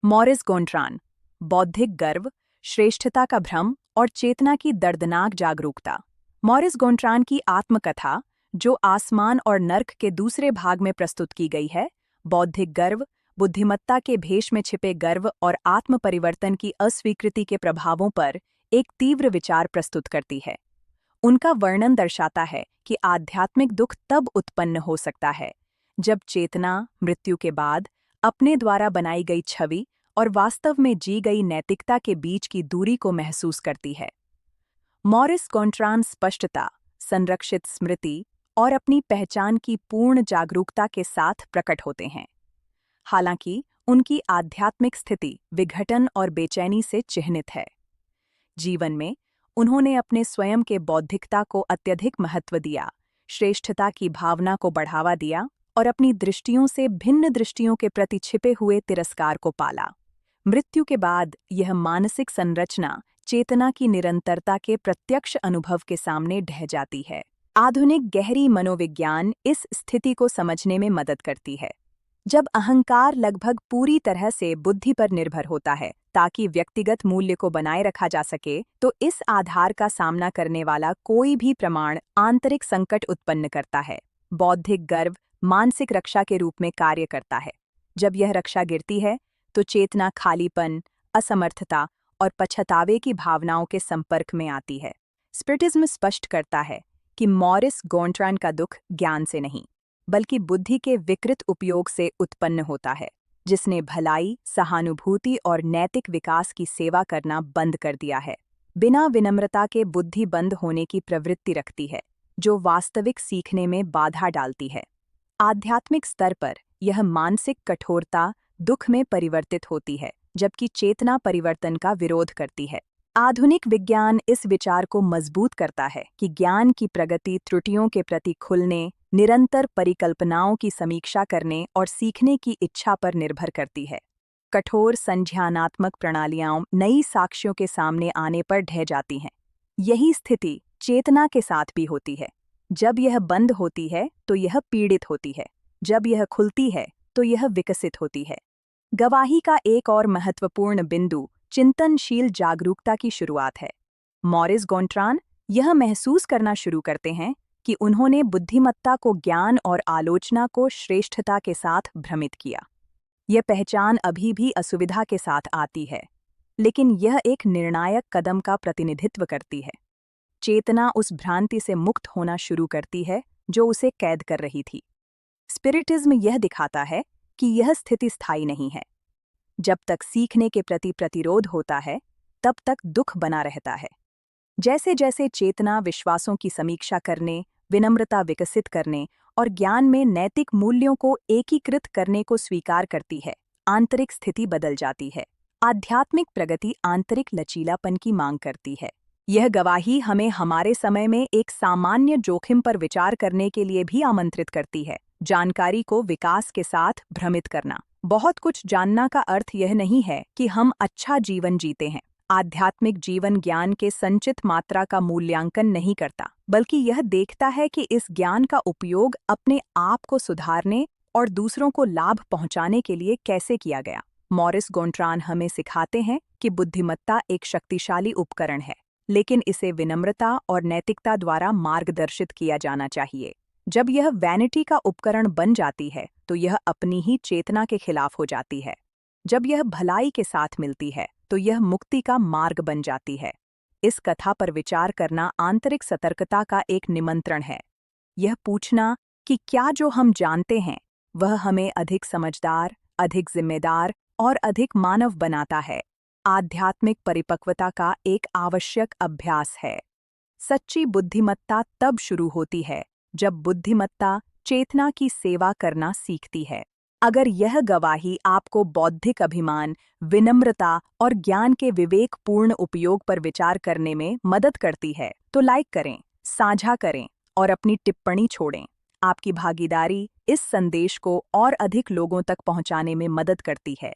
Morris गोंट्रान। बौद्धिक गर्व, श्रेष्ठता का भ्रम और चेतना की दर्दनाक जागरूकता। मॉरिस गोंट्रान की आत्मकथा, जो आसमान और नर्क के दूसरे भाग में प्रस्तुत की गई है, बौद्धिक गर्व, बुद्धिमत्ता के भेष में छिपे गर्व और आत्म परिवर्तन की अस्वीकृति के प्रभावों पर एक तीव्र विचार प्रस्तुत करती है। उनका वर्णन दर्शाता है कि आध्यात्मिक दुख तब उत्पन्न हो सकता है जब चेतना मृत्यु के बाद अपने द्वारा बनाई गई छवि और वास्तव में जी गई नैतिकता के बीच की दूरी को महसूस करती है। मॉरिस गोंट्रान स्पष्टता, संरक्षित स्मृति और अपनी पहचान की पूर्ण जागरूकता के साथ प्रकट होते हैं। हालांकि उनकी आध्यात्मिक स्थिति विघटन और बेचैनी से चिह्नित है। जीवन में उन्होंने अपने स्वयं के बौद्धिकता को अत्यधिक महत्व दिया, श्रेष्ठता की भावना को बढ़ावा दिया और अपनी दृष्टियों से भिन्न दृष्टियों के प्रति छिपे हुए तिरस्कार को पाला। मृत्यु के बाद यह मानसिक संरचना चेतना की निरंतरता के प्रत्यक्ष अनुभव के सामने ढह जाती है। आधुनिक गहरी मनोविज्ञान इस स्थिति को समझने में मदद करती है। जब अहंकार लगभग पूरी तरह से बुद्धि पर निर्भर होता है ताकि व्यक्तिगत मूल्य को बनाए रखा जा सके, तो इस आधार का सामना करने वाला कोई भी प्रमाण आंतरिक संकट उत्पन्न करता है। बौद्धिक गर्व मानसिक रक्षा के रूप में कार्य करता है। जब यह रक्षा गिरती है तो चेतना खालीपन, असमर्थता और पछतावे की भावनाओं के संपर्क में आती है। स्पिरिटिज्म स्पष्ट करता है कि मॉरिस गोंट्रान का दुख ज्ञान से नहीं, बल्कि बुद्धि के विकृत उपयोग से उत्पन्न होता है, जिसने भलाई, सहानुभूति और नैतिक विकास की सेवा करना बंद कर दिया है। बिना विनम्रता के बुद्धि बंद होने की प्रवृत्ति रखती है, जो वास्तविक सीखने में बाधा डालती है। आध्यात्मिक स्तर पर यह मानसिक कठोरता दुख में परिवर्तित होती है, जबकि चेतना परिवर्तन का विरोध करती है। आधुनिक विज्ञान इस विचार को मजबूत करता है कि ज्ञान की प्रगति त्रुटियों के प्रति खुलने, निरंतर परिकल्पनाओं की समीक्षा करने और सीखने की इच्छा पर निर्भर करती है। कठोर संज्ञानात्मक प्रणालियां नई साक्ष्यों के सामने आने पर ढह जाती हैं। यही स्थिति चेतना के साथ भी होती है। जब यह बंद होती है तो यह पीड़ित होती है, जब यह खुलती है तो यह विकसित होती है। गवाही का एक और महत्वपूर्ण बिंदु चिंतनशील जागरूकता की शुरुआत है। मॉरिस गोंट्रान यह महसूस करना शुरू करते हैं कि उन्होंने बुद्धिमत्ता को ज्ञान और आलोचना को श्रेष्ठता के साथ भ्रमित किया। यह पहचान अभी भी असुविधा के साथ आती है, लेकिन यह एक निर्णायक कदम का प्रतिनिधित्व करती है। चेतना उस भ्रांति से मुक्त होना शुरू करती है जो उसे कैद कर रही थी। स्पिरिटिज्म यह दिखाता है कि यह स्थिति स्थायी नहीं है। जब तक सीखने के प्रति प्रतिरोध होता है, तब तक दुख बना रहता है। जैसे जैसे चेतना विश्वासों की समीक्षा करने, विनम्रता विकसित करने और ज्ञान में नैतिक मूल्यों को एकीकृत करने को स्वीकार करती है, आंतरिक स्थिति बदल जाती है। आध्यात्मिक प्रगति आंतरिक लचीलापन की मांग करती है। यह गवाही हमें हमारे समय में एक सामान्य जोखिम पर विचार करने के लिए भी आमंत्रित करती है। जानकारी को विकास के साथ भ्रमित करना। बहुत कुछ जानना का अर्थ यह नहीं है कि हम अच्छा जीवन जीते हैं। आध्यात्मिक जीवन ज्ञान के संचित मात्रा का मूल्यांकन नहीं करता, बल्कि यह देखता है कि इस ज्ञान का उपयोग अपने आप को सुधारने और दूसरों को लाभ पहुंचाने के लिए कैसे किया गया। मॉरिस गोंट्रान हमें सिखाते हैं कि बुद्धिमत्ता एक शक्तिशाली उपकरण है, लेकिन इसे विनम्रता और नैतिकता द्वारा मार्गदर्शित किया जाना चाहिए। जब यह वैनिटी का उपकरण बन जाती है तो यह अपनी ही चेतना के खिलाफ हो जाती है। जब यह भलाई के साथ मिलती है तो यह मुक्ति का मार्ग बन जाती है। इस कथा पर विचार करना आंतरिक सतर्कता का एक निमंत्रण है। यह पूछना कि क्या जो हम जानते हैं वह हमें अधिक समझदार, अधिक जिम्मेदार और अधिक मानव बनाता है, आध्यात्मिक परिपक्वता का एक आवश्यक अभ्यास है। सच्ची बुद्धिमत्ता तब शुरू होती है जब बुद्धिमत्ता चेतना की सेवा करना सीखती है। अगर यह गवाही आपको बौद्धिक अभिमान, विनम्रता और ज्ञान के विवेकपूर्ण उपयोग पर विचार करने में मदद करती है, तो लाइक करें, साझा करें और अपनी टिप्पणी छोड़ें। आपकी भागीदारी इस संदेश को और अधिक लोगों तक पहुंचाने में मदद करती है।